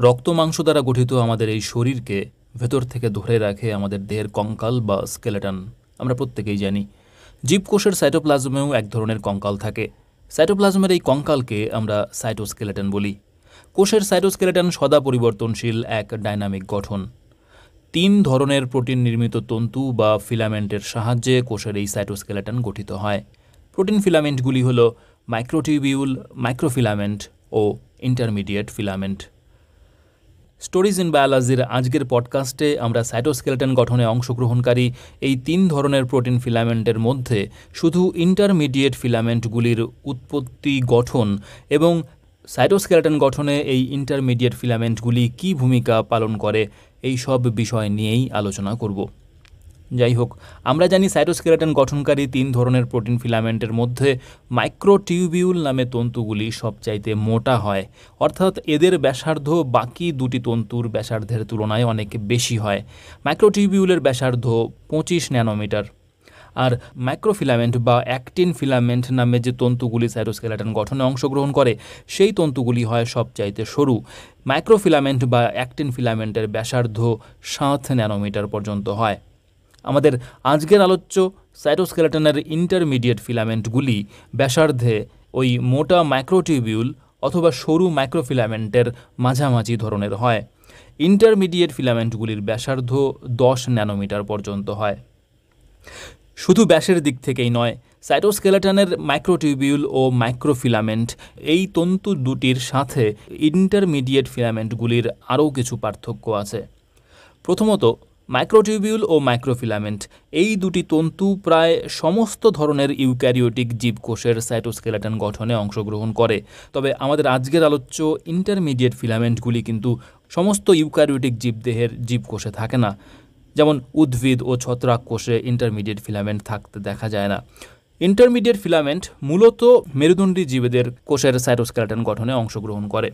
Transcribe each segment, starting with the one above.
রক্ত মাংস দ্বারা গঠিত আমাদের এই শরীরকে ভেতর থেকে ধরে রাখে আমাদের দেহের কঙ্কাল বা স্কেলেটন। আমরা প্রত্যেকেই জানি জীবকোষের সাইটোপ্লাজমেও এক ধরনের কঙ্কাল থাকে। সাইটোপ্লাজমের এই কঙ্কালকে আমরা সাইটোস্কেলেটন বলি। কোষের সাইটোস্কেলেটন সদা পরিবর্তনশীল এক ডাইনামিক গঠন। 3 ধরনের প্রোটিন নির্মিত তন্তু বা ফিলামেন্টের সাহায্যে কোষের এই সাইটোস্কেলেটন গঠিত হয়। প্রোটিন ফিলামেন্টগুলি হল মাইক্রোটিউবিউল, মাইক্রোফিলামেন্ট ও ইন্টারমিডিয়েট ফিলামেন্ট। স্টোরিজ ইন বায়োলজির আজকের পডকাস্টে আমরা সাইটোস্কেলেটন গঠনে অংশগ্রহণকারী এই 3 ধরনের প্রোটিন ফিলামেন্টের মধ্যে শুধু ইন্টারমিডিয়েট ফিলামেন্টগুলির উৎপত্তি, গঠন এবং সাইটোস্কেলেটন গঠনে এই ইন্টারমিডিয়েট ফিলামেন্টগুলি কী ভূমিকা পালন করে এই সব বিষয় নিয়েই আলোচনা করব। যাই হোক, আমরা জানি সাইটোস্কেলেটন গঠনকারী 3 ধরনের প্রোটিন ফিলামেন্টের মধ্যে মাইক্রোটিউবিউল নামে তন্তুগুলি সবচাইতে মোটা হয়, অর্থাৎ এদের ব্যাসার্ধ বাকি দুটি তন্তুর ব্যাসার্ধের তুলনায় অনেক বেশি হয়। মাইক্রোটিউবিউলের ব্যাসার্ধ 25 ন্যানোমিটার। আর মাইক্রোফিলামেন্ট বা অ্যাক্টিন ফিলামেন্ট নামে যে তন্তুগুলি সাইটোস্কেলেটন গঠনে অংশগ্রহণ করে সেই তন্তুগুলি হয় সবচাইতে সরু। মাইক্রোফিলামেন্ট বা অ্যাক্টিন ফিলামেন্টের ব্যাসার্ধ 7 ন্যানোমিটার পর্যন্ত হয়। আমাদের আজকের আলোচ্য সাইটোস্কেলেটনের ইন্টারমিডিয়েট ফিলামেন্টগুলি ব্যাসার্ধে ওই মোটা মাইক্রোটিউবিউল অথবা সরু মাইক্রোফিলামেন্টের মাঝামাঝি ধরনের হয়। ইন্টারমিডিয়েট ফিলামেন্টগুলির ব্যাসার্ধ 10 ন্যানোমিটার পর্যন্ত হয়। শুধু ব্যাসের দিক থেকেই নয়, সাইটোস্কেলেটনের মাইক্রোটিউবিউল ও মাইক্রোফিলামেন্ট এই তন্তু দুটির সাথে ইন্টারমিডিয়েট ফিলামেন্টগুলির আরও কিছু পার্থক্য আছে। প্রথমত, মাইক্রোটিউবিউল ও মাইক্রোফিলামেন্ট এই দুটি তন্তু প্রায় সমস্ত ধরনের ইউক্যারিওটিক জীবকোষের সাইটোস্কেলেটন গঠনে অংশগ্রহণ করে। তবে আমাদের আজকের আলোচ্য ইন্টারমিডিয়েট ফিলামেন্টগুলি কিন্তু সমস্ত ইউক্যারিওটিক জীবদেহের জীবকোষে থাকে না। যেমন উদ্ভিদ ও ছত্রাক কোষে ইন্টারমিডিয়েট ফিলামেন্ট থাকতে দেখা যায় না। ইন্টারমিডিয়েট ফিলামেন্ট মূলত মেরুদণ্ডী জীবেদের কোষের সাইটোস্কেলেটন গঠনে অংশগ্রহণ করে।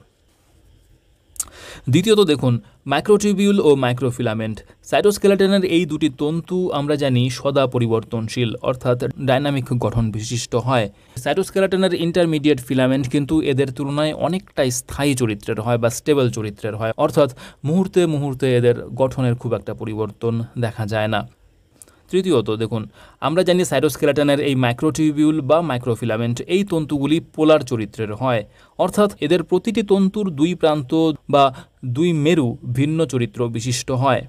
দ্বিতীয়ত দেখুন, মাইক্রোটিউবিউল ও মাইক্রোফিলামেন্ট সাইটোস্কেলেটনের এই দুটি তন্তু আমরা জানি সদা পরিবর্তনশীল, অর্থাৎ ডাইনামিক গঠন বিশিষ্ট হয়। সাইটোস্কেলেটনের ইন্টারমিডিয়েট ফিলামেন্ট কিন্তু এদের তুলনায় অনেকটাই স্থায়ী চরিত্রের হয় বা স্টেবল চরিত্রের হয়, অর্থাৎ মুহূর্তে মুহূর্তে এদের গঠনের খুব একটা পরিবর্তন দেখা যায় না। তৃতীয়ত দেখুন, আমরা জানি সাইটোস্কেলেটনের এই মাইক্রোটিউবিউল বা মাইক্রোফিলামেন্ট এই তন্তুগুলি পোলার চরিত্রের হয়, অর্থাৎ এদের প্রতিটি তন্তুর 2 প্রান্ত বা 2 মেরু ভিন্ন চরিত্র বিশিষ্ট হয়।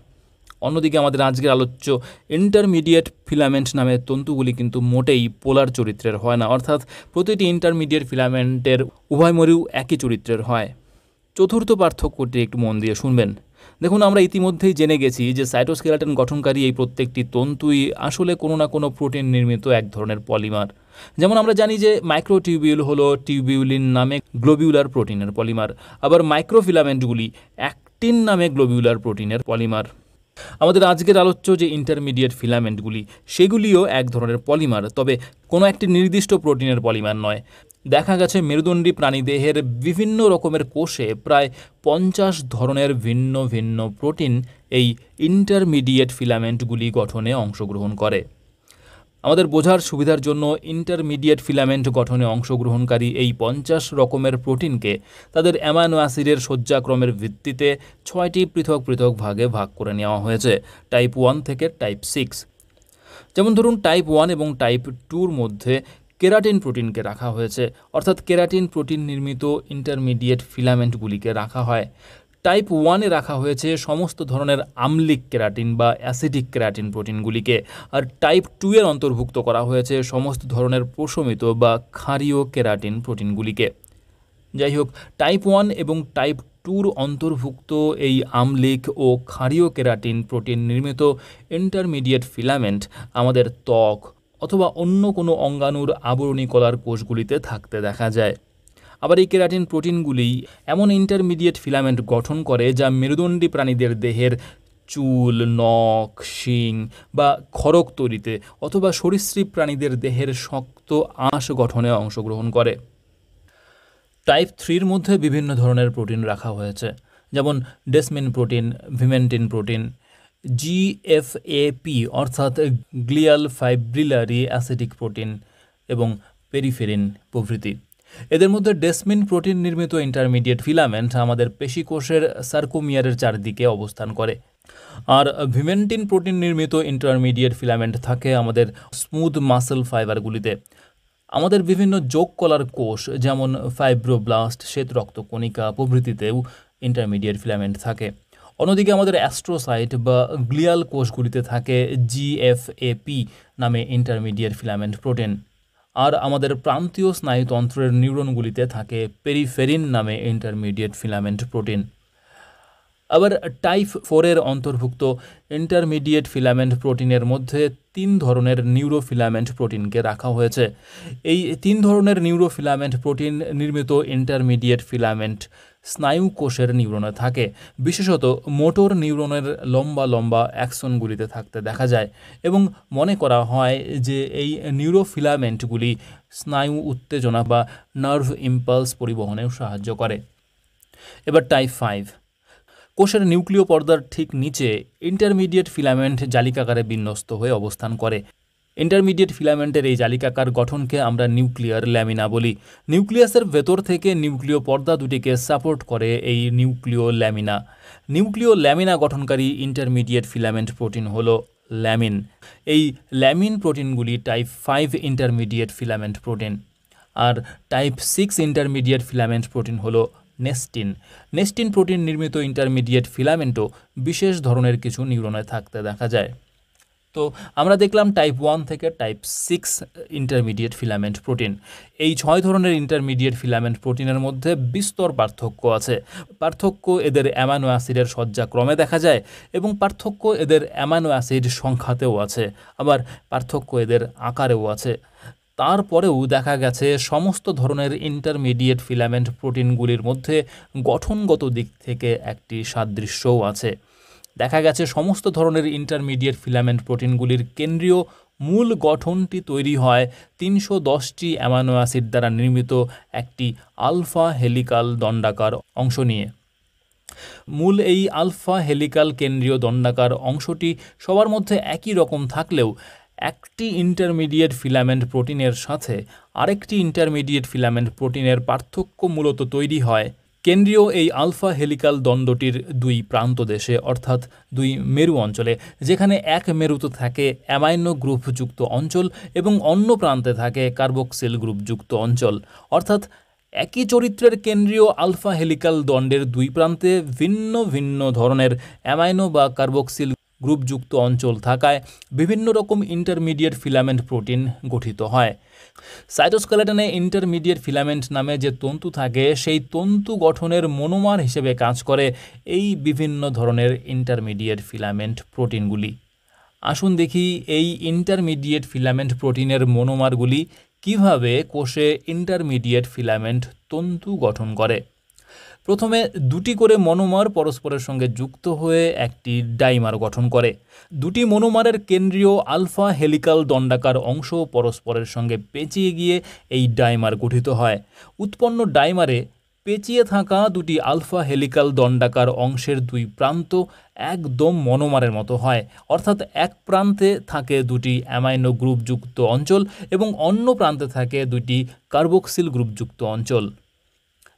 অন্যদিকে আমাদের আজকের আলোচ্য ইন্টারমিডিয়েট ফিলামেন্ট নামের তন্তুগুলি কিন্তু মোটেই পোলার চরিত্রের হয় না, অর্থাৎ প্রতিটি ইন্টারমিডিয়েট ফিলামেন্টের উভয় মেরু একই চরিত্রের হয়। চতুর্থ পার্থক্যটি একটু মন দিয়ে শুনবেন। দেখুন, আমরা ইতিমধ্যেই জেনে গেছি যে সাইটোস্কেলেটন গঠনকারী এই প্রত্যেকটি তন্তুই আসলে কোনো না কোনো প্রোটিন নির্মিত এক ধরনের পলিমার। যেমন আমরা জানি যে মাইক্রোটিউবিউল হলো টিউবিউলিন নামে গ্লোবিউলার প্রোটিনের পলিমার, আবার মাইক্রোফিলামেন্টগুলি অ্যাক্টিন নামে গ্লোবিউলার প্রোটিনের পলিমার। আমাদের আজকের আলোচ্য যে ইন্টারমিডিয়েট ফিলামেন্টগুলি সেগুলিও এক ধরনের পলিমার, তবে কোনো একটি নির্দিষ্ট প্রোটিনের পলিমার নয়। দেখা গেছে মেরুদণ্ডী প্রাণীদেহের বিভিন্ন রকমের কোষে প্রায় 50 ধরনের ভিন্ন ভিন্ন প্রোটিন এই ইন্টারমিডিয়েট ফিলামেন্টগুলি গঠনে অংশগ্রহণ করে। আমাদের বোঝার সুবিধার জন্য ইন্টারমিডিয়েট ফিলামেন্ট গঠনে অংশগ্রহণকারী এই 50 রকমের প্রোটিনকে তাদের অ্যামাইনো অ্যাসিডের সজ্জাক্রমের ভিত্তিতে 6টি পৃথক পৃথক ভাগে ভাগ করে নেওয়া হয়েছে, টাইপ 1 থেকে টাইপ 6। যেমন ধরুন, টাইপ 1 এবং টাইপ 2-র মধ্যে কেরাটিন প্রোটিনকে রাখা হয়েছে, অর্থাৎ কেরাটিন প্রোটিন নির্মিত ইন্টারমিডিয়েট ফিলামেন্টগুলিকে রাখা হয়। টাইপ 1-এ রাখা হয়েছে সমস্ত ধরনের আম্লিক কেরাটিন বা অ্যাসিডিক কেরাটিন প্রোটিনগুলিকে, আর টাইপ 2-এর অন্তর্ভুক্ত করা হয়েছে সমস্ত ধরনের প্রশমিত বা ক্ষারীয় কেরাটিন প্রোটিনগুলিকে। যাই হোক, টাইপ 1 এবং টাইপ 2-র অন্তর্ভুক্ত এই আম্লিক ও ক্ষারীয় কেরাটিন প্রোটিন নির্মিত ইন্টারমিডিয়েট ফিলামেন্ট আমাদের ত্বক অথবা অন্য কোনো অঙ্গাণুর আবরণী কলার কোষগুলিতে থাকতে দেখা যায়। আবার এই কেরাটিন প্রোটিনগুলি এমন ইন্টারমিডিয়েট ফিলামেন্ট গঠন করে যা মেরুদণ্ডী প্রাণীদের দেহের চুল, নখ, শিং বা ক্ষরক তৈরিতে অথবা সরীসৃপ প্রাণীদের দেহের শক্ত আঁশ গঠনে অংশগ্রহণ করে। টাইপ 3-র মধ্যে বিভিন্ন ধরনের প্রোটিন রাখা হয়েছে, যেমন ডেসমিন প্রোটিন, ভিমেন্টিন প্রোটিন, GFAP অর্থাৎ গ্লিয়াল ফাইব্রিলারি অ্যাসিডিক প্রোটিন এবং পেরিফেরিন প্রভৃতি। এদের মধ্যে ডেসমিন প্রোটিন নির্মিত ইন্টারমিডিয়েট ফিলামেন্ট আমাদের পেশিকোষের সার্কোমিয়ারের চারদিকে অবস্থান করে, আর ভিমেন্টিন প্রোটিন নির্মিত ইন্টারমিডিয়েট ফিলামেন্ট থাকে আমাদের স্মুথ মাসল ফাইবারগুলিতে। আমাদের বিভিন্ন যোগ কলার কোষ যেমন ফাইব্রোব্লাস্ট, শ্বেত রক্তকণিকা প্রভৃতিতেও ইন্টারমিডিয়েট ফিলামেন্ট থাকে। অন্যদিকে আমাদের অ্যাস্ট্রোসাইট বা গ্লিয়াল কোষগুলিতে থাকে GFAP নামে ইন্টারমিডিয়েট ফিলামেন্ট প্রোটিন, আর আমাদের প্রান্তীয় স্নায়ুতন্ত্রের নিউরনগুলিতে থাকে পেরিফেরিন নামে ইন্টারমিডিয়েট ফিলামেন্ট প্রোটিন। আবার টাইপ 4-এর অন্তর্ভুক্ত ইন্টারমিডিয়েট ফিলামেন্ট প্রোটিনের মধ্যে 3 ধরনের নিউরোফিলামেন্ট প্রোটিনকে রাখা হয়েছে। এই 3 ধরনের নিউরোফিলামেন্ট প্রোটিন নির্মিত ইন্টারমিডিয়েট ফিলামেন্ট স্নায়ু কোষের নিউরনে থাকে, বিশেষত মোটর নিউরনের লম্বা লম্বা অ্যাক্সনগুলিতে থাকতে দেখা যায়, এবং মনে করা হয় যে এই নিউরোফিলামেন্টগুলি স্নায়ু উত্তেজনা বা নার্ভ ইম্পালস পরিবহনেও সাহায্য করে। এবার টাইপ 5। কোষের নিউক্লিয় পর্দার ঠিক নিচে ইন্টারমিডিয়েট ফিলামেন্ট জালিকাকারে বিন্যস্ত হয়ে অবস্থান করে। ইন্টারমিডিয়েট ফিলামেন্টের এই জালিকাকার গঠনকে আমরা নিউক্লিয়ার ল্যামিনা বলি। নিউক্লিয়াসের ভেতর থেকে নিউক্লিয় পর্দা দুটিকে সাপোর্ট করে এই নিউক্লিয় ল্যামিনা। নিউক্লিয় ল্যামিনা গঠনকারী ইন্টারমিডিয়েট ফিলামেন্ট প্রোটিন হল ল্যামিন। এই ল্যামিন প্রোটিনগুলি টাইপ 5 ইন্টারমিডিয়েট ফিলামেন্ট প্রোটিন। আর টাইপ 6 ইন্টারমিডিয়েট ফিলামেন্ট প্রোটিন হল নেস্টিন। নেস্টিন প্রোটিন নির্মিত ইন্টারমিডিয়েট ফিলামেন্টও বিশেষ ধরনের কিছু নিউরনে থাকতে দেখা যায়। তো আমরা দেখলাম টাইপ 1 থেকে টাইপ 6 ইন্টারমিডিয়েট ফিলামেন্ট প্রোটিন। এই 6 ধরনের ইন্টারমিডিয়েট ফিলামেন্ট প্রোটিনের মধ্যে বিস্তর পার্থক্য আছে। পার্থক্য এদের অ্যামাইনো অ্যাসিডের সজ্জাক্রমে দেখা যায়, এবং পার্থক্য এদের অ্যামাইনো অ্যাসিড সংখ্যাতেও আছে, আবার পার্থক্য এদের আকারেও আছে। তারপরেও দেখা গেছে সমস্ত ধরনের ইন্টারমিডিয়েট ফিলামেন্ট প্রোটিনগুলির মধ্যে গঠনগত দিক থেকে একটি সাদৃশ্যও আছে। দেখা গেছে সমস্ত ধরনের ইন্টারমিডিয়েট ফিলামেন্ট প্রোটিনগুলির কেন্দ্রীয় মূল গঠনটি তৈরি হয় 310টি অ্যামাইনো অ্যাসিড দ্বারা নির্মিত একটি আলফা হেলিকাল দণ্ডাকার অংশ নিয়ে। মূল এই আলফা হেলিকাল কেন্দ্রীয় দণ্ডাকার অংশটি সবার মধ্যে একই রকম থাকলেও একটি ইন্টারমিডিয়েট ফিলামেন্ট প্রোটিনের সাথে আরেকটি ইন্টারমিডিয়েট ফিলামেন্ট প্রোটিনের পার্থক্য মূলত তৈরি হয় কেন্দ্রীয় এই আলফা হেলিকাল দণ্ডটির 2 প্রান্ত দেশে, অর্থাৎ 2 মেরু অঞ্চলে, যেখানে এক মেরুতে থাকে অ্যামাইনো গ্রুপযুক্ত অঞ্চল এবং অন্য প্রান্তে থাকে কার্বক্সিল গ্রুপযুক্ত অঞ্চল। অর্থাৎ একই চরিত্রের কেন্দ্রীয় আলফা হেলিকাল দণ্ডের 2 প্রান্তে ভিন্ন ভিন্ন ধরনের অ্যামাইনো বা কার্বক্সিল গ্রুপযুক্ত অঞ্চল থাকায় বিভিন্ন রকম ইন্টারমিডিয়েট ফিলামেন্ট প্রোটিন গঠিত হয়। সাইটোস্কেলেটনে ইন্টারমিডিয়েট ফিলামেন্ট নামে যে তন্তু থাকে সেই তন্তু গঠনের মনোমার হিসেবে কাজ করে এই বিভিন্ন ধরনের ইন্টারমিডিয়েট ফিলামেন্ট প্রোটিনগুলি। আসুন দেখি এই ইন্টারমিডিয়েট ফিলামেন্ট প্রোটিনের মনোমারগুলি কিভাবে কোষে ইন্টারমিডিয়েট ফিলামেন্ট তন্তু গঠন করে। প্রথমে 2টি করে মনোমার পরস্পরের সঙ্গে যুক্ত হয়ে একটি ডাইমার গঠন করে। 2টি মনোমারের কেন্দ্রীয় আলফা হেলিকাল দণ্ডাকার অংশ পরস্পরের সঙ্গে পেঁচিয়ে গিয়ে এই ডাইমার গঠিত হয়। উৎপন্ন ডাইমারে পেঁচিয়ে থাকা 2টি আলফা হেলিকাল দণ্ডাকার অংশের 2 প্রান্ত একদম মনোমারের মতো হয়, অর্থাৎ এক প্রান্তে থাকে 2টি অ্যামাইনো গ্রুপযুক্ত অঞ্চল এবং অন্য প্রান্তে থাকে 2টি কার্বক্সিল গ্রুপযুক্ত অঞ্চল।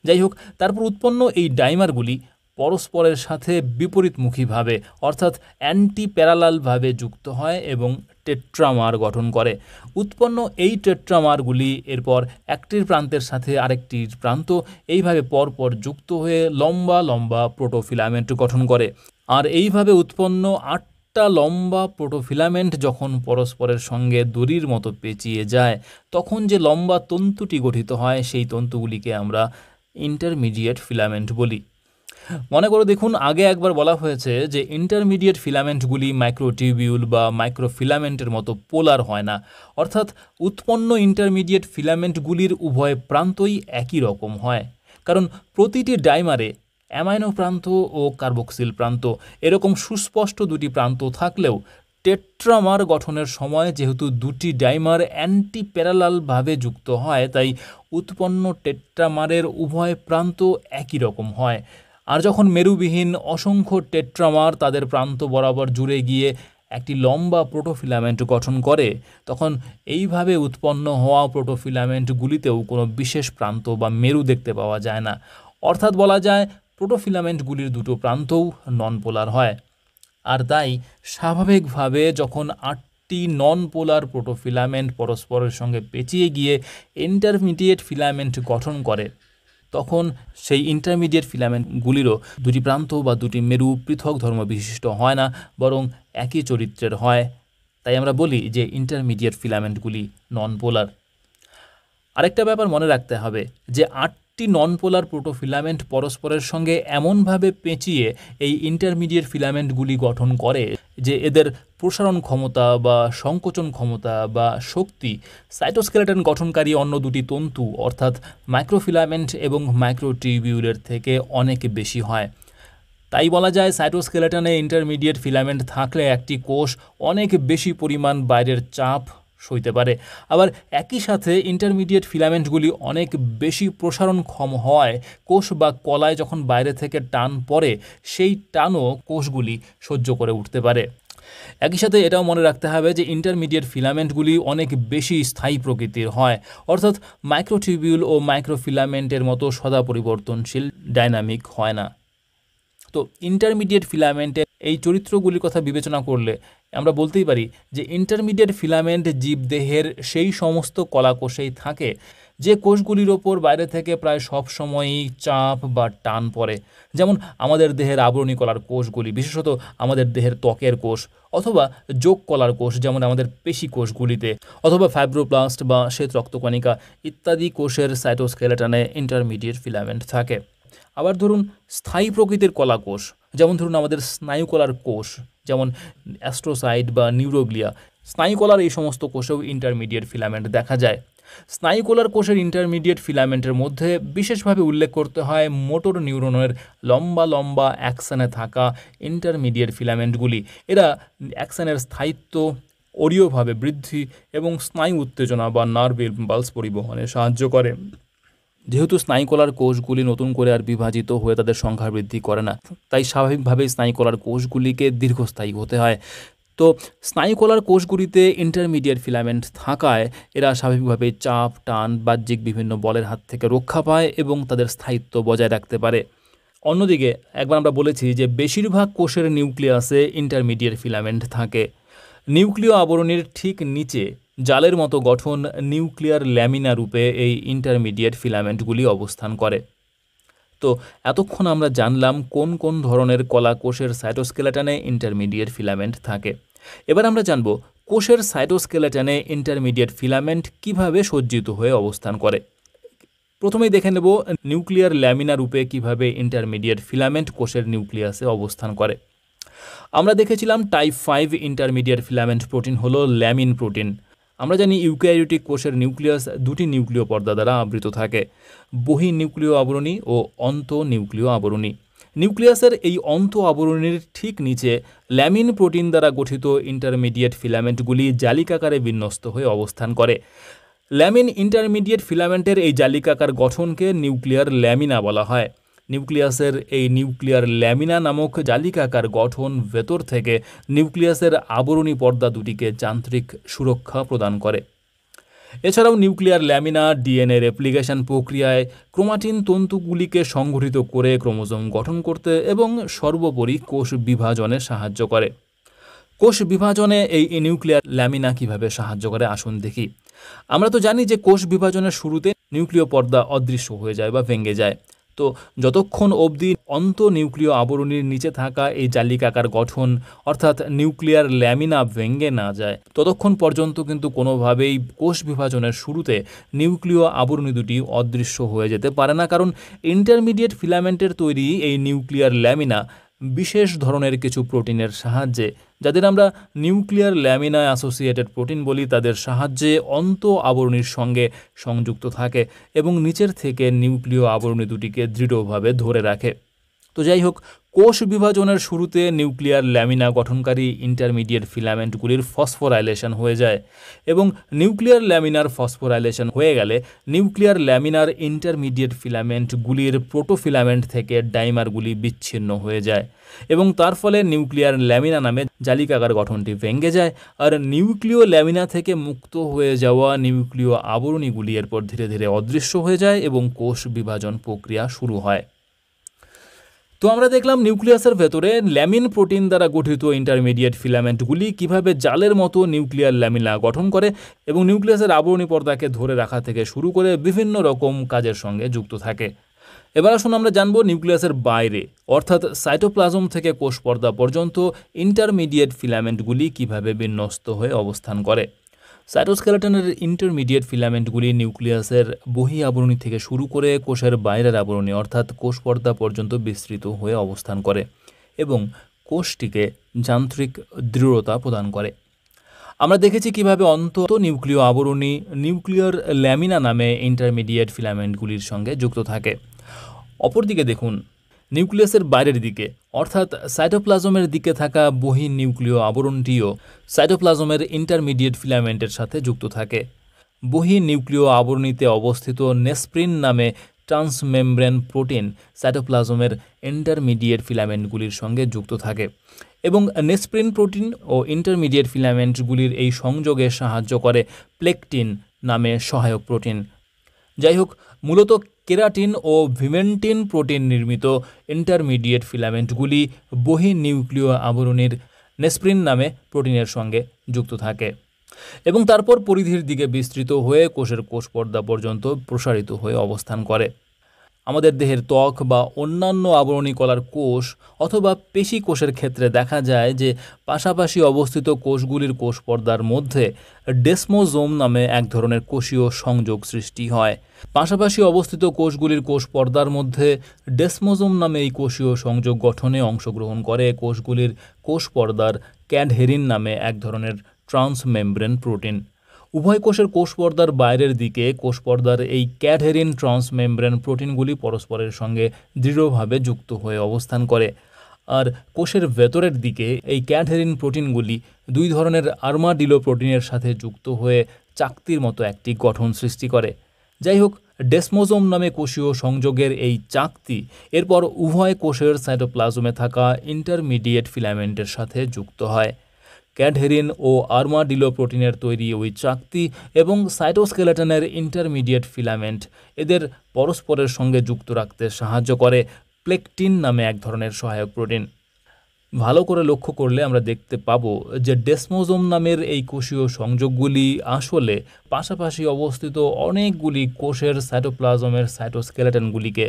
যাই হোক, তারপর উৎপন্ন এই ডাইমারগুলি পরস্পরের সাথে বিপরীতমুখীভাবে অর্থাৎ অ্যান্টি প্যারালালভাবে যুক্ত হয় এবং টেট্রামার গঠন করে। উৎপন্ন এই টেট্রামারগুলি এরপর একটির প্রান্তের সাথে আরেকটির প্রান্ত এইভাবে পরপর যুক্ত হয়ে লম্বা লম্বা প্রোটোফিলামেন্ট গঠন করে। আর এইভাবে উৎপন্ন 8টা লম্বা প্রোটোফিলামেন্ট যখন পরস্পরের সঙ্গে দড়ির মতো পেঁচিয়ে যায় তখন যে লম্বা তন্তুটি গঠিত হয় সেই তন্তুগুলিকে আমরা ইন্টারমিডিয়েট ফিলামেন্ট বলি। মনে করে দেখুন, আগে একবার বলা হয়েছে যে ইন্টারমিডিয়েট ফিলামেন্টগুলি মাইক্রোটিউবিউল বা মাইক্রোফিলামেন্টের মতো পোলার হয় না, অর্থাৎ উৎপন্ন ইন্টারমিডিয়েট ফিলামেন্টগুলির উভয় প্রান্তই একই রকম হয়, কারণ প্রতিটি ডাইমারে অ্যামাইনো প্রান্ত ও কার্বক্সিল প্রান্ত এরকম সুস্পষ্ট 2টি প্রান্ত থাকলেও টেট্রামার গঠনের সময় যেহেতু 2টি ডাইমার অ্যান্টি প্যারালালভাবে যুক্ত হয় তাই উৎপন্ন টেট্রামারের উভয় প্রান্ত একই রকম হয়। আর যখন মেরুবিহীন অসংখ্য টেট্রামার তাদের প্রান্ত বরাবর জুড়ে গিয়ে একটি লম্বা প্রোটোফিলামেন্ট গঠন করে, তখন এইভাবে উৎপন্ন হওয়া প্রোটোফিলামেন্টগুলিতেও কোনো বিশেষ প্রান্ত বা মেরু দেখতে পাওয়া যায় না। অর্থাৎ বলা যায় প্রোটোফিলামেন্টগুলির দুটো প্রান্তও নন পোলার হয়। আর তাই স্বাভাবিকভাবে যখন 8টি নন পোলার প্রোটোফিলামেন্ট পরস্পরের সঙ্গে পেঁচিয়ে গিয়ে ইন্টারমিডিয়েট ফিলামেন্ট গঠন করে, তখন সেই ইন্টারমিডিয়েট ফিলামেন্টগুলিরও দুটি প্রান্ত বা দুটি মেরু পৃথক ধর্ম বিশিষ্ট হয় না, বরং একই চরিত্রের হয়। তাই আমরা বলি যে ইন্টারমিডিয়েট ফিলামেন্টগুলি নন পোলার। আরেকটা ব্যাপার মনে রাখতে হবে যে 8টি নন পোলার প্রোটোফিলামেন্ট পরস্পরের সঙ্গে এমনভাবে পেঁচিয়ে এই ইন্টারমিডিয়েট ফিলামেন্টগুলি গঠন করে যে এদের প্রসারণ ক্ষমতা বা সংকোচন ক্ষমতা বা শক্তি সাইটোস্কেলেটন গঠনকারী অন্য দুটি তন্তু অর্থাৎ মাইক্রোফিলামেন্ট এবং মাইক্রোটিউবিউলের থেকে অনেক বেশি হয়। তাই বলা যায় সাইটোস্কেলেটনে ইন্টারমিডিয়েট ফিলামেন্ট থাকলে একটি কোষ অনেক বেশি পরিমাণ বাইরের চাপ সইতে পারে। আবার একই সাথে ইন্টারমিডিয়েট ফিলামেন্টগুলি অনেক বেশি প্রসারণক্ষম হয় কোষ বা কলায় যখন বাইরে থেকে টান পড়ে, সেই টানও কোষগুলি সহ্য করে উঠতে পারে। একই সাথে এটাও মনে রাখতে হবে যে ইন্টারমিডিয়েট ফিলামেন্টগুলি অনেক বেশি স্থায়ী প্রকৃতির হয়, অর্থাৎ মাইক্রোটিউবিউল ও মাইক্রোফিলামেন্টের মতো সদা পরিবর্তনশীল ডাইনামিক হয় না। তো ইন্টারমিডিয়েট ফিলামেন্টের এই চরিত্রগুলির কথা বিবেচনা করলে আমরা বলতেই পারি যে ইন্টারমিডিয়েট ফিলামেন্ট জীবদেহের সেই সমস্ত কলাকোষেই থাকে যে কোষগুলির ওপর বাইরে থেকে প্রায় সব সময়ই চাপ বা টান পড়ে, যেমন আমাদের দেহের আবরণী কলার কোষগুলি, বিশেষত আমাদের দেহের ত্বকের কোষ, অথবা যোগ কলার কোষ যেমন আমাদের পেশি কোষগুলিতে, অথবা ফাইব্রোপ্লাস্ট বা শ্বেত রক্তকণিকা ইত্যাদি কোষের সাইটোস্কেলেটনে ইন্টারমিডিয়েট ফিলামেন্ট থাকে। আবার ধরুন স্থায়ী প্রকৃতির কলাকোষ, যেমন ধরুন আমাদের স্নায়ুকলার কোষ, যেমন অ্যাস্ট্রোসাইট বা নিউরোগ্লিয়া, স্নায়ুকলার এই সমস্ত কোষেও ইন্টারমিডিয়েট ফিলামেন্ট দেখা যায়। স্নায়ুকলার কোষের ইন্টারমিডিয়েট ফিলামেন্টের মধ্যে বিশেষভাবে উল্লেখ করতে হয় মোটর নিউরনের লম্বা লম্বা অ্যাক্সনে থাকা ইন্টারমিডিয়েট ফিলামেন্টগুলি। এরা অ্যাক্সনের স্থায়িত্ব, অরীয়ভাবে বৃদ্ধি এবং স্নায়ু উত্তেজনা বা নার্ভ ইম্পালস পরিবহনে সাহায্য করে। যেহেতু স্নায়ুকলার কোষগুলি নতুন করে আর বিভাজিত হয়ে তাদের সংখ্যা বৃদ্ধি করে না, তাই স্বাভাবিকভাবেই স্নায়ুকলার কোষগুলিকে দীর্ঘস্থায়ী হতে হয়। তো স্নায়ুকলার কোষগুলিতে ইন্টারমিডিয়েট ফিলামেন্ট থাকায় এরা স্বাভাবিকভাবে চাপ, টান, বাহ্যিক বিভিন্ন বলের হাত থেকে রক্ষা পায় এবং তাদের স্থায়িত্ব বজায় রাখতে পারে। অন্যদিকে একবার আমরা বলেছি যে বেশিরভাগ কোষের নিউক্লিয়াসে ইন্টারমিডিয়েট ফিলামেন্ট থাকে। নিউক্লিয় আবরণীর ঠিক নিচে জালের মতো গঠন নিউক্লিয়ার ল্যামিনা রূপে এই ইন্টারমিডিয়েট ফিলামেন্টগুলি অবস্থান করে। তো এতক্ষণ আমরা জানলাম কোন কোন ধরনের কলা কোষের সাইটোস্কেলেটনে ইন্টারমিডিয়েট ফিলামেন্ট থাকে। এবার আমরা জানব কোষের সাইটোস্কেলেটনে ইন্টারমিডিয়েট ফিলামেন্ট কিভাবে সজ্জিত হয়ে অবস্থান করে। প্রথমেই দেখে নেব নিউক্লিয়ার ল্যামিনা রূপে কিভাবে ইন্টারমিডিয়েট ফিলামেন্ট কোষের নিউক্লিয়াসে অবস্থান করে। আমরা দেখেছিলাম টাইপ 5 ইন্টারমিডিয়েট ফিলামেন্ট প্রোটিন হলো ল্যামিন প্রোটিন। আমরা জানি ইউক্যারিওটিক কোষের নিউক্লিয়াস দুটি নিউক্লিয় পর্দা দ্বারা আবৃত থাকে, বহি নিউক্লিয় আবরণী ও অন্ত নিউক্লিয় আবরণী। নিউক্লিয়াসের এই অন্ত আবরণীর ঠিক নিচে ল্যামিন প্রোটিন দ্বারা গঠিত ইন্টারমিডিয়েট ফিলামেন্টগুলি জালিকাকারে বিন্যস্ত হয়ে অবস্থান করে। ল্যামিন ইন্টারমিডিয়েট ফিলামেন্টের এই জালিকাকার গঠনকে নিউক্লিয়ার ল্যামিনা বলা হয়। নিউক্লিয়াসের এই নিউক্লিয়ার ল্যামিনা নামক জালিকাকার গঠন ভেতর থেকে নিউক্লিয়াসের আবরণী পর্দা দুটিকে যান্ত্রিক সুরক্ষা প্রদান করে। এছাড়াও নিউক্লিয়ার ল্যামিনা ডিএনএ রেপ্লিকেশন প্রক্রিয়ায় ক্রোমাটিন তন্তুগুলিকে সংগঠিত করে ক্রোমোজোম গঠন করতে এবং সর্বোপরি কোষ বিভাজনে সাহায্য করে। কোষ বিভাজনে এই নিউক্লিয়ার ল্যামিনা কিভাবে সাহায্য করে আসুন দেখি। আমরা তো জানি যে কোষ বিভাজনের শুরুতে নিউক্লিয় পর্দা অদৃশ্য হয়ে যায় বা ভেঙে যায়। তো যতক্ষণ অবধি অন্ত নিউক্লিয় আবরণীর নিচে থাকা এই জালিকাকার গঠন অর্থাৎ নিউক্লিয়ার ল্যামিনা ভেঙে না যায়, ততক্ষণ পর্যন্ত কিন্তু কোনোভাবেই কোষ বিভাজনের শুরুতে নিউক্লিয় আবরণী দুটি অদৃশ্য হয়ে যেতে পারে না, কারণ ইন্টারমিডিয়েট ফিলামেন্টের তৈরি এই নিউক্লিয়ার ল্যামিনা বিশেষ ধরনের কিছু প্রোটিনের সাহায্যে, যাদের আমরা নিউক্লিয়ার ল্যামিনা অ্যাসোসিয়েটেড প্রোটিন বলি, তাদের সাহায্যে অন্ত আবরণীর সঙ্গে সংযুক্ত থাকে এবং নিচের থেকে নিউক্লিয় আবরণী দুটিকে দৃঢ়ভাবে ধরে রাখে। তো যাই হোক, কোষ বিভাজনের শুরুতে নিউক্লিয়ার ল্যামিনা গঠনকারী ইন্টারমিডিয়েট ফিলামেন্টগুলির ফসফোরাইলেশন হয়ে যায় এবং নিউক্লিয়ার ল্যামিনার ফসফোরাইলেশন হয়ে গেলে নিউক্লিয়ার ল্যামিনার ইন্টারমিডিয়েট ফিলামেন্টগুলির প্রোটোফিলামেন্ট থেকে ডাইমারগুলি বিচ্ছিন্ন হয়ে যায় এবং তার ফলে নিউক্লিয়ার ল্যামিনা নামে জালিকাকার গঠনটি ভেঙে যায় আর নিউক্লিয় ল্যামিনা থেকে মুক্ত হয়ে যাওয়া নিউক্লিয় আবরণীগুলি এরপর ধীরে ধীরে অদৃশ্য হয়ে যায় এবং কোষ বিভাজন প্রক্রিয়া শুরু হয়। তো আমরা দেখলাম নিউক্লিয়াসের ভেতরে ল্যামিন প্রোটিন দ্বারা গঠিত ইন্টারমিডিয়েট ফিলামেন্টগুলি কিভাবে জালের মতো নিউক্লিয়ার ল্যামিনা গঠন করে এবং নিউক্লিয়াসের আবরণী পর্দাকে ধরে রাখা থেকে শুরু করে বিভিন্ন রকম কাজের সঙ্গে যুক্ত থাকে। এবার আসুন আমরা জানব নিউক্লিয়াসের বাইরে অর্থাৎ সাইটোপ্লাজম থেকে কোষ পর্দা পর্যন্ত ইন্টারমিডিয়েট ফিলামেন্টগুলি কিভাবে বিন্যস্ত হয়ে অবস্থান করে। সাইটোস্কেলেটনের ইন্টারমিডিয়েট ফিলামেন্টগুলি নিউক্লিয়াসের বহি আবরণী থেকে শুরু করে কোষের বাইরের আবরণী অর্থাৎ কোষ পর্দা পর্যন্ত বিস্তৃত হয়ে অবস্থান করে এবং কোষটিকে যান্ত্রিক দৃঢ়তা প্রদান করে। আমরা দেখেছি কিভাবে অন্তত নিউক্লিয় আবরণী নিউক্লিয়ার ল্যামিনা নামে ইন্টারমিডিয়েট ফিলামেন্টগুলির সঙ্গে যুক্ত থাকে। অপরদিকে দেখুন নিউক্লিয়াসের বাইরের দিকে অর্থাৎ সাইটোপ্লাজমের দিকে থাকা বহি নিউক্লিয় আবরণটিও সাইটোপ্লাজমের ইন্টারমিডিয়েট ফিলামেন্টের সাথে যুক্ত থাকে। বহি নিউক্লিয় আবরণীতে অবস্থিত নেসপ্রিন নামে ট্রান্সমেমব্রেন প্রোটিন সাইটোপ্লাজমের ইন্টারমিডিয়েট ফিলামেন্টগুলির সঙ্গে যুক্ত থাকে এবং নেসপ্রিন প্রোটিন ও ইন্টারমিডিয়েট ফিলামেন্টগুলির এই সংযোগে সাহায্য করে প্লেকটিন নামে সহায়ক প্রোটিন। যাই হোক, মূলত কেরাটিন ও ভিমেন্টিন প্রোটিন নির্মিত ইন্টারমিডিয়েট ফিলামেন্টগুলি বহি নিউক্লিয় আবরণীর নেসপ্রিন নামে প্রোটিনের সঙ্গে যুক্ত থাকে এবং তারপর পরিধির দিকে বিস্তৃত হয়ে কোষের কোষ পর্দা পর্যন্ত প্রসারিত হয়ে অবস্থান করে। আমাদের দেহের ত্বক বা অন্যান্য আবরণী কলার কোষ অথবা পেশি কোষের ক্ষেত্রে দেখা যায় যে পাশাপাশি অবস্থিত কোষগুলির কোষ পর্দার মধ্যে ডেসমোজোম নামে এক ধরনের কোষীয় সংযোগ সৃষ্টি হয়। পাশাপাশি অবস্থিত কোষগুলির কোষ পর্দার মধ্যে ডেসমোজোম নামে এই কোষীয় সংযোগ গঠনে অংশগ্রহণ করে কোষগুলির কোষ পর্দার ক্যাডহেরিন নামে এক ধরনের ট্রান্সমেমব্রেন প্রোটিন। উভয় কোষের কোষ পর্দার বাইরের দিকে কোষ পর্দার এই ক্যাডহেরিন ট্রান্সমেমব্রেন প্রোটিনগুলি পরস্পরের সঙ্গে দৃঢ়ভাবে যুক্ত হয়ে অবস্থান করে আর কোষের ভেতরের দিকে এই ক্যাডহেরিন প্রোটিনগুলি দুই ধরনের আর্মাডিলো প্রোটিনের সাথে যুক্ত হয়ে চাকতির মতো একটি গঠন সৃষ্টি করে। যাই হোক, ডেসমোজোম নামে কোষীয় সংযোগের এই চাকতি এরপর উভয় কোষের সাইটোপ্লাজমে থাকা ইন্টারমিডিয়েট ফিলামেন্টের সাথে যুক্ত হয়। ক্যাডহেরিন ও আর্মাডিলো প্রোটিনের তৈরি ওই চাকতি এবং সাইটোস্কেলেটনের ইন্টারমিডিয়েট ফিলামেন্ট এদের পরস্পরের সঙ্গে যুক্ত রাখতে সাহায্য করে প্লেকটিন নামে এক ধরনের সহায়ক প্রোটিন। ভালো করে লক্ষ্য করলে আমরা দেখতে পাবো যে ডেসমোজোম নামের এই কোষীয় সংযোগগুলি আসলে পাশাপাশি অবস্থিত অনেকগুলি কোষের সাইটোপ্লাজমের সাইটোস্কেলেটনগুলিকে,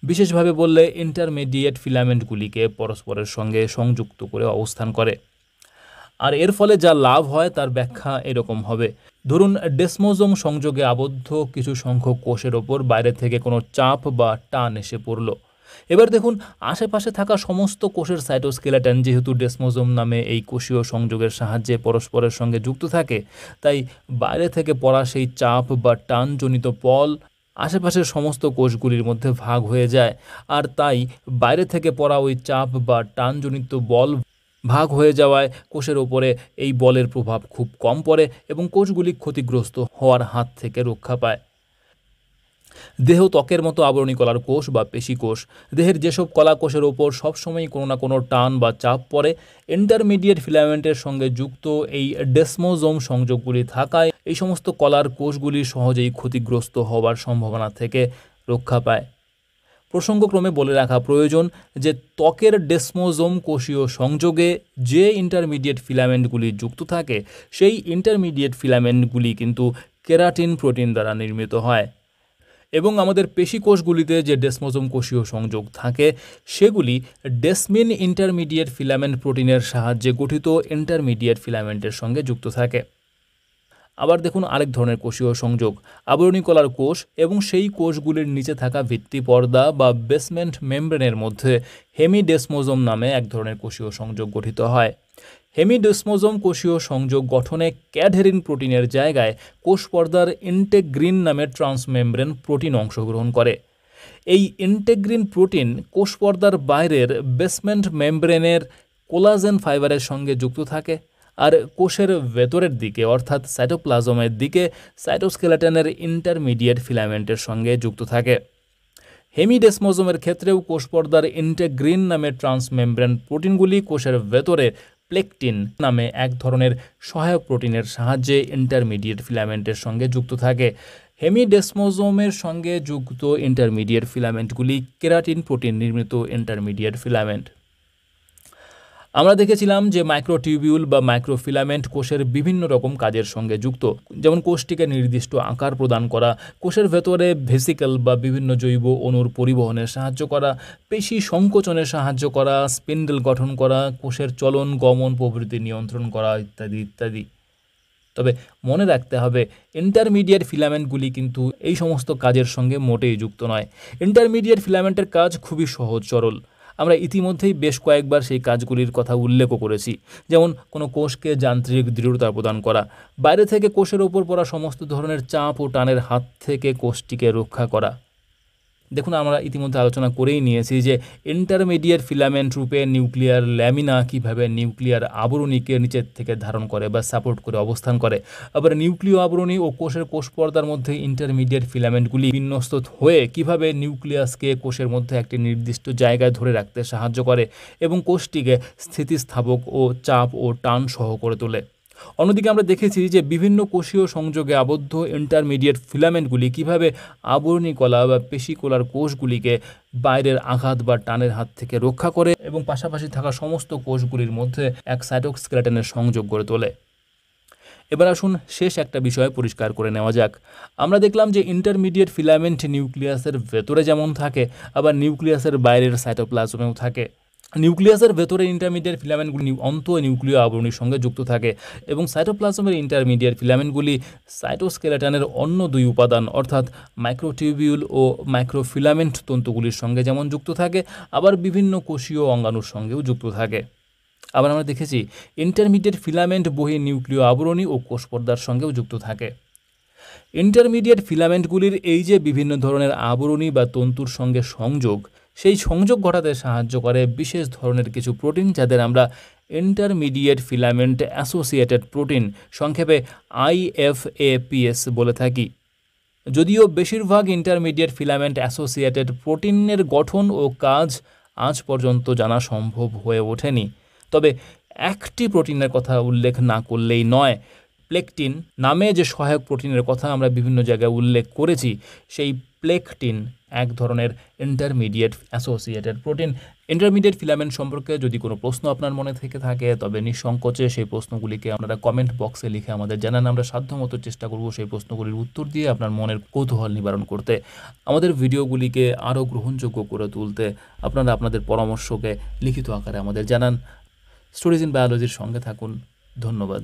বিশেষভাবে বললে ইন্টারমিডিয়েট ফিলামেন্টগুলিকে পরস্পরের সঙ্গে সংযুক্ত করে অবস্থান করে। আর এর ফলে যা লাভ হয় তার ব্যাখ্যা এরকম হবে। ধরুন, ডেসমোজোম সংযোগে আবদ্ধ কিছু সংখ্যক কোষের ওপর বাইরে থেকে কোনো চাপ বা টান এসে পড়ল। এবার দেখুন, আশেপাশে থাকা সমস্ত কোষের সাইটোস্কেলেটন যেহেতু ডেসমোজোম নামে এই কোষীয় সংযোগের সাহায্যে পরস্পরের সঙ্গে যুক্ত থাকে, তাই বাইরে থেকে পড়া সেই চাপ বা টানজনিত বল আশেপাশের সমস্ত কোষগুলির মধ্যে ভাগ হয়ে যায়। আর তাই বাইরে থেকে পড়া ওই চাপ বা টানজনিত বল ভাগ হয়ে যাওয়ায় কোষের ওপরে এই বলের প্রভাব খুব কম পড়ে এবং কোষগুলি ক্ষতিগ্রস্ত হওয়ার হাত থেকে রক্ষা পায়। দেহ ত্বকের মতো আবরণী কলার কোষ বা পেশি কোষ, দেহের যেসব কলা কোষের ওপর সবসময় কোনো না কোনো টান বা চাপ পড়ে, ইন্টারমিডিয়েট ফিলামেন্টের সঙ্গে যুক্ত এই ডেসমোজোম সংযোগগুলি থাকায় এই সমস্ত কলার কোষগুলি সহজেই ক্ষতিগ্রস্ত হওয়ার সম্ভাবনা থেকে রক্ষা পায়। প্রসঙ্গক্রমে বলে রাখা প্রয়োজন যে ত্বকের ডেসমোজোম কোষীয় সংযোগে যে ইন্টারমিডিয়েট ফিলামেন্টগুলি যুক্ত থাকে সেই ইন্টারমিডিয়েট ফিলামেন্টগুলি কিন্তু কেরাটিন প্রোটিন দ্বারা নির্মিত হয় এবং আমাদের পেশি কোষগুলিতে যে ডেসমোজোম কোষীয় সংযোগ থাকে সেগুলি ডেসমিন ইন্টারমিডিয়েট ফিলামেন্ট প্রোটিনের সাহায্যে গঠিত ইন্টারমিডিয়েট ফিলামেন্টের সঙ্গে যুক্ত থাকে। আবার দেখুন আরেক ধরনের কোষীয় সংযোগ, আবরণী কলার কোষ এবং সেই কোষগুলির নিচে থাকা ভিত্তি পর্দা বা বেসমেন্ট মেমব্রেনের মধ্যে হেমিডেসমোজোম নামে এক ধরনের কোষীয় সংযোগ গঠিত হয়। হেমিডেসমোজোম কোষীয় সংযোগ গঠনে ক্যাডহেরিন প্রোটিনের জায়গায় কোষ পর্দার ইন্টেগ্রিন নামের ট্রান্সমেমব্রেন প্রোটিন অংশগ্রহণ করে। এই ইন্টেগ্রিন প্রোটিন কোষ পর্দার বাইরের বেসমেন্ট মেমব্রেনের কোলাজেন ফাইবারের সঙ্গে যুক্ত থাকে, আর কোষের ভেতরের দিকে অর্থাৎ সাইটোপ্লাজমের দিকে সাইটোস্কেলেটনের ইন্টারমিডিয়েট ফিলামেন্টের সঙ্গে যুক্ত থাকে। হেমিডেসমোজোমের ক্ষেত্রেও কোষ পর্দার ইন্টেগ্রিন নামের ট্রান্সমেমব্রেন প্রোটিনগুলি কোষের ভেতরে প্লেকটিন নামে এক ধরনের সহায়ক প্রোটিনের সাহায্যে ইন্টারমিডিয়েট ফিলামেন্টের সঙ্গে যুক্ত থাকে। হেমিডেসমোজোমের সঙ্গে যুক্ত ইন্টারমিডিয়েট ফিলামেন্টগুলি কেরাটিন প্রোটিন নির্মিত ইন্টারমিডিয়েট ফিলামেন্ট। আমরা দেখেছিলাম যে মাইক্রোটিউবিউল বা মাইক্রোফিলামেন্ট কোষের বিভিন্ন রকম কাজের সঙ্গে যুক্ত, যেমন কোষটিকে নির্দিষ্ট আকার প্রদান করা, কোষের ভেতরে ভেসিকেল বা বিভিন্ন জৈব অণুর পরিবহনে সাহায্য করা, পেশি সংকোচনে সাহায্য করা, স্পিন্ডেল গঠন করা, কোষের চলন গমন প্রভৃতি নিয়ন্ত্রণ করা ইত্যাদি ইত্যাদি। তবে মনে রাখতে হবে ইন্টারমিডিয়েট ফিলামেন্টগুলি কিন্তু এই সমস্ত কাজের সঙ্গে মোটেই যুক্ত নয়। ইন্টারমিডিয়েট ফিলামেন্টের কাজ খুবই সহজ সরল। আমরা ইতিমধ্যেই বেশ কয়েকবার সেই কাজগুলির কথা উল্লেখও করেছি, যেমন কোনো কোষকে যান্ত্রিক দৃঢ়তা প্রদান করা, বাইরে থেকে কোষের ওপর পড়া সমস্ত ধরনের চাপ ও টানের হাত থেকে কোষটিকে রক্ষা করা। দেখুন, আমরা ইতিমধ্যে আলোচনা করেই নিয়েছি যে ইন্টারমিডিয়েট ফিলামেন্ট রূপে নিউক্লিয়ার ল্যামিনা কীভাবে নিউক্লিয়ার আবরণীকে নিচের থেকে ধারণ করে বা সাপোর্ট করে অবস্থান করে। আবার নিউক্লিয় আবরণী ও কোষের কোষ পর্দার মধ্যে ইন্টারমিডিয়েট ফিলামেন্টগুলি বিন্যস্ত হয়ে কীভাবে নিউক্লিয়াসকে কোষের মধ্যে একটি নির্দিষ্ট জায়গায় ধরে রাখতে সাহায্য করে এবং কোষটিকে স্থিতিস্থাপক ও চাপ ও টান সহ করে তোলে। অন্যদিকে আমরা দেখেছি যে বিভিন্ন কোষীয় সংযোগে আবদ্ধ ইন্টারমিডিয়েট ফিলামেন্টগুলি কীভাবে আবরণী কলা বা পেশিকলার কোষগুলিকে বাইরের আঘাত বা টানের হাত থেকে রক্ষা করে এবং পাশাপাশি থাকা সমস্ত কোষগুলির মধ্যে এক সাইটোস্কেলেটনের সংযোগ গড়ে তোলে। এবার আসুন শেষ একটা বিষয় পরিষ্কার করে নেওয়া যাক। আমরা দেখলাম যে ইন্টারমিডিয়েট ফিলামেন্ট নিউক্লিয়াসের ভেতরে যেমন থাকে, আবার নিউক্লিয়াসের বাইরের সাইটোপ্লাজমেও থাকে। নিউক্লিয়াসের ভেতরে ইন্টারমিডিয়েট ফিলামেন্টগুলি নিউক্লিয় আবরণীর সঙ্গে যুক্ত থাকে এবং সাইটোপ্লাজমের ইন্টারমিডিয়েট ফিলামেন্টগুলি সাইটোস্কেলেটনের অন্য দুই উপাদান অর্থাৎ মাইক্রোটিউবিউল ও মাইক্রোফিলামেন্ট তন্তুগুলির সঙ্গে যেমন যুক্ত থাকে, আবার বিভিন্ন কোষীয় অঙ্গাণুর সঙ্গেও যুক্ত থাকে। আবার আমরা দেখেছি ইন্টারমিডিয়েট ফিলামেন্ট বহি নিউক্লিয় আবরণী ও কোষ পর্দার সঙ্গেও যুক্ত থাকে। ইন্টারমিডিয়েট ফিলামেন্টগুলির এই যে বিভিন্ন ধরনের আবরণী বা তন্তুর সঙ্গে সংযোগ, সেই সংযোগ ঘটাতে সাহায্য করে বিশেষ ধরনের কিছু প্রোটিন, যাদের আমরা ইন্টারমিডিয়েট ফিলামেন্ট অ্যাসোসিয়েটেড প্রোটিন সংক্ষেপে IFAPS বলে থাকি। যদিও বেশিরভাগ ইন্টারমিডিয়েট ফিলামেন্ট অ্যাসোসিয়েটেড প্রোটিনের গঠন ও কাজ আজ পর্যন্ত জানা সম্ভব হয়ে ওঠেনি, তবে একটি প্রোটিনের কথা উল্লেখ না করলেই নয়। প্লেকটিন নামে যে সহায়ক প্রোটিনের কথা আমরা বিভিন্ন জায়গায় উল্লেখ করেছি, সেই প্লেকটিন এক ধরনের intermediate associated protein. Intermediate filament সম্পর্কে যদি কোনো প্রশ্ন আপনার মনে থেকে থাকে, তবে নিঃসংকোচে সেই প্রশ্নগুলিকে আপনারা কমেন্ট বক্সে লিখে আমাদের জানান। আমরা সাধ্যমতো চেষ্টা করব সেই প্রশ্নগুলির উত্তর দিয়ে আপনার মনের কৌতূহল নিবারণ করতে, আমাদের ভিডিওগুলিকে আরও গ্রহণযোগ্য করে তুলতে। আপনারা আপনাদের পরামর্শকে লিখিত আকারে আমাদের জানান। স্টোরিজ ইন বায়োলজির সঙ্গে থাকুন। ধন্যবাদ।